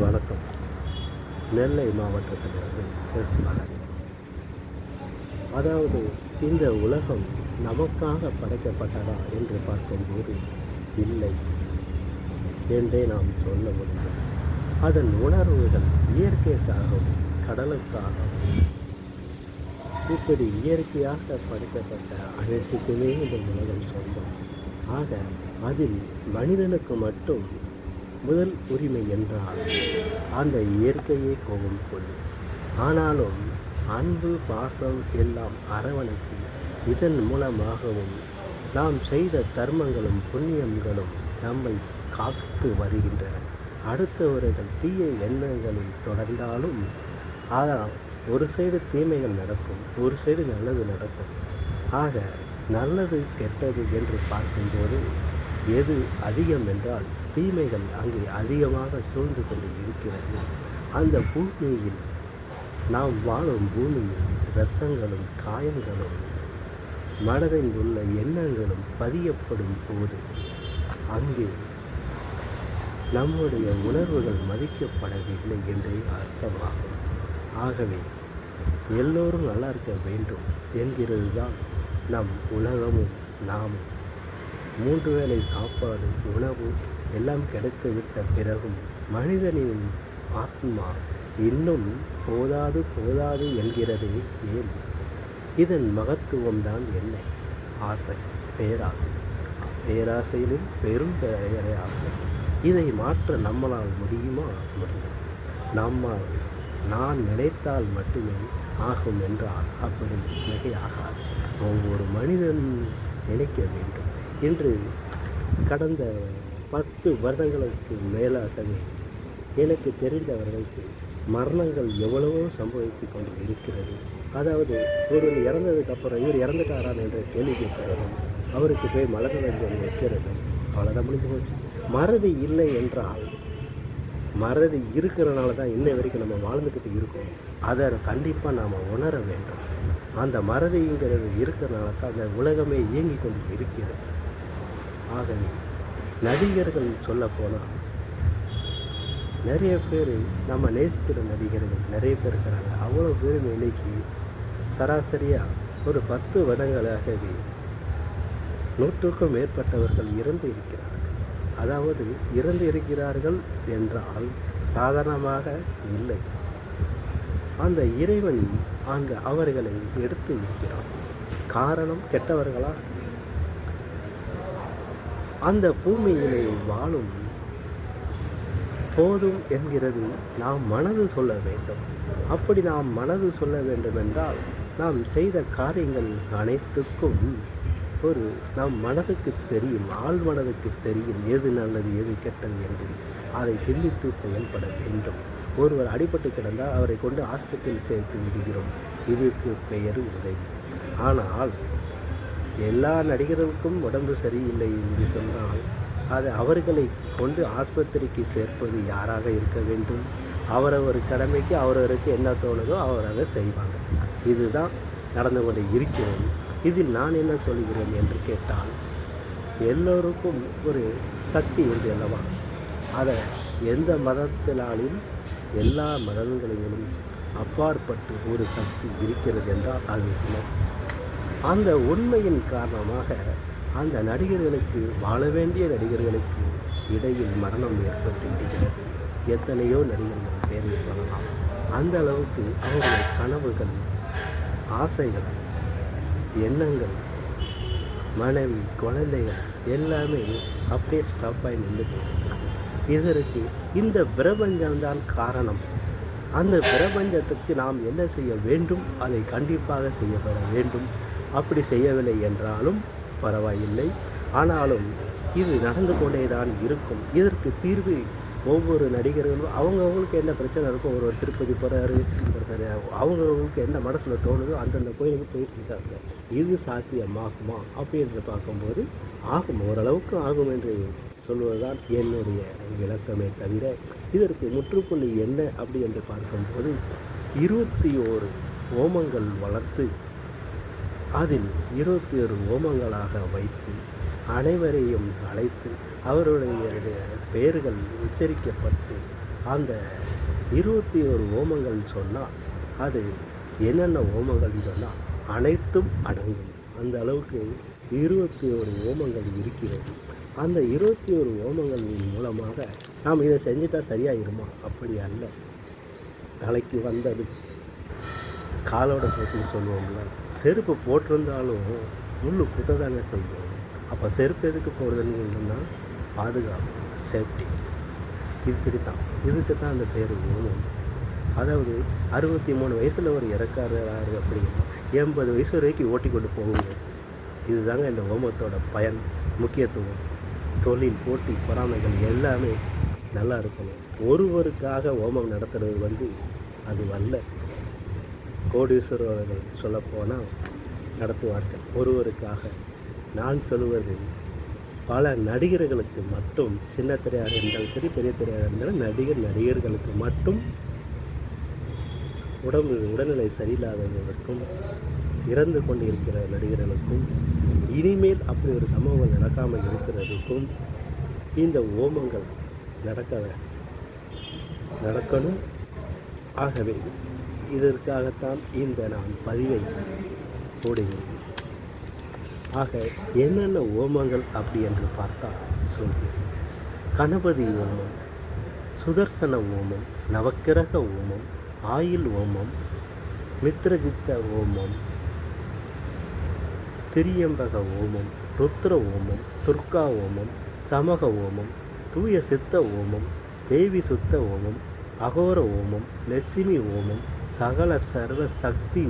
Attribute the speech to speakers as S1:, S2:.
S1: வணக்கம். நெல்லை மாவட்டத்திலிருந்து பழனி. அதாவது இந்த உலகம் நமக்காக படைக்கப்பட்டதா என்று பார்க்கும்போது இல்லை என்றே நாம் சொல்ல முடியும். அதன் உணர்வுகள் இயற்கைக்காகவும் கடலுக்காகவும் இப்படி இயற்கையாக படைக்கப்பட்ட அனைத்துக்குமே இந்த உலகம் சொந்தம். ஆக அதில் மனிதனுக்கு மட்டும் முதல் உரிமை என்றால் அந்த இயற்கையே கோபம் கொள்ளும். ஆனாலும் அன்பு பாசம் எல்லாம் அரவணைப்பு இதன் மூலமாகவும் நாம் செய்த தர்மங்களும் புண்ணியங்களும் நம்மை காத்து வருகின்றன. அடுத்தவர்கள் தீய எண்ணங்களில் தொடர்ந்தாலும் அதனால் ஒரு சைடு தீமைகள் நடக்கும், ஒரு சைடு நல்லது நடக்கும். ஆக நல்லது கெட்டது என்று பார்க்கும்போது எது அதிகம் என்றால் தீமைகள் அங்கே அதிகமாக சூழ்ந்து கொண்டு இருக்கிறது. அந்த பூமியில் நாம் வாழும் பூமியில் இரத்தங்களும் காயங்களும் மனதில் உள்ள எண்ணங்களும் பதியப்படும் போது அங்கே நம்முடைய உணர்வுகள் மதிக்கப்படவில்லை என்றே அர்த்தமாகும். ஆகவே எல்லோரும் நல்லா இருக்க வேண்டும் என்கிறது தான் நம் உலகமும் நாமும். 3 வேளை சாப்பாடு உணவு எல்லாம் கிடைத்துவிட்ட பிறகும் மனிதனின் ஆத்மா இன்னும் போதாது போதாது என்கிறதே ஏன்? இதன் மகத்துவம்தான் என்ன? ஆசை, பேராசை. பேராசையிலும் பெரும் பேராசை. இதை மாற்ற நம்மளால் முடியுமா? முடியும். நம்மால் நான் நினைத்தால் மட்டுமே ஆகும் என்றால் அப்படி மிகையாகாது. ஒவ்வொரு மனிதன் நினைக்க வேண்டும். இன்று கடந்த 10 வருடங்களுக்கு மேலாகவே எனக்கு தெரிந்தவர்களுக்கு மரணங்கள் எவ்வளவோ சம்பவித்து கொண்டு இருக்கிறது. அதாவது ஒருவர் இறந்ததுக்கப்புறம் இவர் இறந்துட்டாரான் என்ற கேள்வி கேட்கிறதும் அவருக்கு போய் மலர்வஞ்சலி வைக்கிறதும் அவ்வளோதான் முடிஞ்சு போச்சு. மறதி இல்லை என்றால் மறதி இருக்கிறனால தான் இன்னை வரைக்கும் நம்ம வாழ்ந்துக்கிட்டு இருக்கோம். அதை கண்டிப்பாக நாம் உணர வேண்டும். அந்த மறதிங்கிறது இருக்கிறனால தான் அந்த உலகமே இயங்கி கொண்டு இருக்கிறது. ஆகவே நடிகர்கள் சொல்லப்போனால் நிறைய பேர் நம்ம நேசிக்கிற நடிகர்கள் நிறைய பேர் இருக்கிறாங்க. அவ்வளோ பேரும் இன்னைக்கு சராசரியாக ஒரு 10 வருடங்களாகவே 100க்கும் மேற்பட்டவர்கள் இறந்து இருக்கிறார்கள். அதாவது இறந்து இருக்கிறார்கள் என்றால் சாதாரணமாக இல்லை. அந்த இறைவன் அவர்களை எடுத்து விடுகிறான். காரணம் கெட்டவர்களா? அந்த பூமியிலே வாழும் போதும் என்கிறது நாம் மனது சொல்ல வேண்டும். அப்படி நாம் மனது சொல்ல வேண்டுமென்றால் நாம் செய்த காரியங்கள் அனைத்துக்கும் நம் மனதுக்கு தெரியும், ஆள் மனதுக்கு தெரியும் எது நல்லது எது கெட்டது என்று. அதை சிந்தித்து செயல்பட வேண்டும். ஒருவர் அடிபட்டு கிடந்தால் அவரை கொண்டு ஆஸ்பத்திரியில் சேர்த்து விடுகிறோம். இதற்கு பெயர் உதவி. ஆனால் எல்லா நடிகர்களுக்கும் உடம்பு சரியில்லை என்று சொன்னால் அது அவர்களை கொண்டு ஆஸ்பத்திரிக்கு சேர்ப்பது யாராக இருக்க வேண்டும்? அவரவர் கடமைக்கு அவரவருக்கு என்ன தோணுதோ அவராக செய்வாங்க. இதுதான் நடந்து கொண்டு இருக்கிறது. இதில் நான் என்ன சொல்கிறேன் என்று கேட்டால் எல்லோருக்கும் ஒரு சக்தி உண்டு அல்லவா? அதை எந்த மதத்தினாலும் எல்லா மதங்களையும் அப்பாற்பட்டு ஒரு சக்தி இருக்கிறது என்றால் அது உண்மை. அந்த உண்மையின் காரணமாக அந்த நடிகர்களுக்கு வாழ வேண்டிய நடிகர்களுக்கு இடையில் மரணம் ஏற்பட்டு விடுகிறது. எத்தனையோ நடிகர்கள் பேரை சொல்லலாம். அந்த அளவுக்கு அவருடைய கனவுகள், ஆசைகள், எண்ணங்கள், மனைவி, குழந்தைகள் எல்லாமே அப்படியே ஸ்டாப்பாகி நின்று போயிருக்கிறது. இதற்கு இந்த பிரபஞ்சம்தான் காரணம். அந்த பிரபஞ்சத்துக்கு நாம் என்ன செய்ய வேண்டும்? அதை கண்டிப்பாக செய்யப்பட வேண்டும். அப்படி செய்யவில்லை என்றாலும் பரவாயில்லை. ஆனாலும் இது நடந்து கொண்டே தான் இருக்கும். இதற்கு தீர்வு ஒவ்வொரு நடிகர்களும் அவங்கவுங்களுக்கு என்ன பிரச்சனை இருக்கும். ஒருவர் திருப்பதி போகிறாரு, ஒருத்தர் அவங்கவுங்களுக்கு என்ன மனசில் தோணுதோ அந்தந்த கோயிலுக்கு போயிட்டு இருக்காங்க. இது சாத்தியமாகுமா அப்படின்னு பார்க்கும்போது ஆகும், ஓரளவுக்கு ஆகும் என்று சொல்வதுதான் என்னுடைய விளக்கமே தவிர இதற்கு முற்றுப்புள்ளி என்ன அப்படி என்று பார்க்கும்போது 21 ஓமங்கள் வளர்த்து அதில் 21 ஓமங்களாக வைத்து அனைவரையும் அழைத்து அவருடைய பெயர்கள் உச்சரிக்கப்பட்டு அந்த 21 ஓமங்கள்னு சொன்னால் அது என்னென்ன ஓமங்கள்னு சொன்னால் அனைத்தும் அடங்கும். அந்த அளவுக்கு 21 ஓமங்கள் இருக்கிறது. அந்த 21 ஓமங்களின் மூலமாக நாம் இதை செஞ்சுட்டா சரியாயிருமா? அப்படி அல்ல. தலைக்கு வந்தது காலோட போச்சுன்னு சொல்லுவோம்ல. செருப்பு போட்டிருந்தாலும் முள்ளு குத்த தானே செய்யும். அப்போ செருப்பு எதுக்கு போடுறதுன்னு பாதுகாப்பு, சேஃப்டி. இப்படித்தான், இதுக்கு தான் அந்த பேர் ஓமம். அதாவது 63 வயசில் ஒரு இறக்காராரு அப்படின்னா 80 வயசு வரைக்கும் ஓட்டி கொண்டு போகுங்க. இதுதாங்க இந்த ஓமத்தோட பயன், முக்கியத்துவம். தொழில், போட்டி, பொறாமைகள் எல்லாமே நல்லா இருக்கணும். ஒருவருக்காக ஓமம் நடத்துறது அது வல்ல. கோடீஸ்வரர்கள் சொல்லப்போனால் நடத்துவார்கள் ஒருவருக்காக. நான் சொல்லுவது பல நடிகர்களுக்கு மட்டும், சின்ன திரையாக இருந்தாலும் சரி, பெரிய திரையாக இருந்தாலும் நடிகர்களுக்கு மட்டும் உடல்நிலை சரியில்லாதவர்களுக்கும், இறந்து கொண்டு இருக்கிற நடிகர்களுக்கும், இனிமேல் அப்படி ஒரு சம்பவங்கள் நடக்காமல் இருக்கிறதுக்கும் இந்த ஓமங்கள் நடக்கணும். ஆகவே இதற்காகத்தான் இந்த நான் பதிவை போடுகிறேன். ஆக என்னென்ன ஓமங்கள் அப்படி என்று பார்த்தால் சொல்கிறேன். கணபதி ஓமம், சுதர்சன ஓமம், நவக்கிரக ஓமம், ஆயில் ஓமம், மித்ரஜித்த ஓமம், திரியம்பக ஓமம், ருத்ர ஓமம், துர்கா ஓமம், சமக ஓமம், தூய சித்த ஓமம், தேவி சுத்த ஓமம், அகோர ஓமம், லட்சுமி ஓமம், சகல சர்வ சக்தி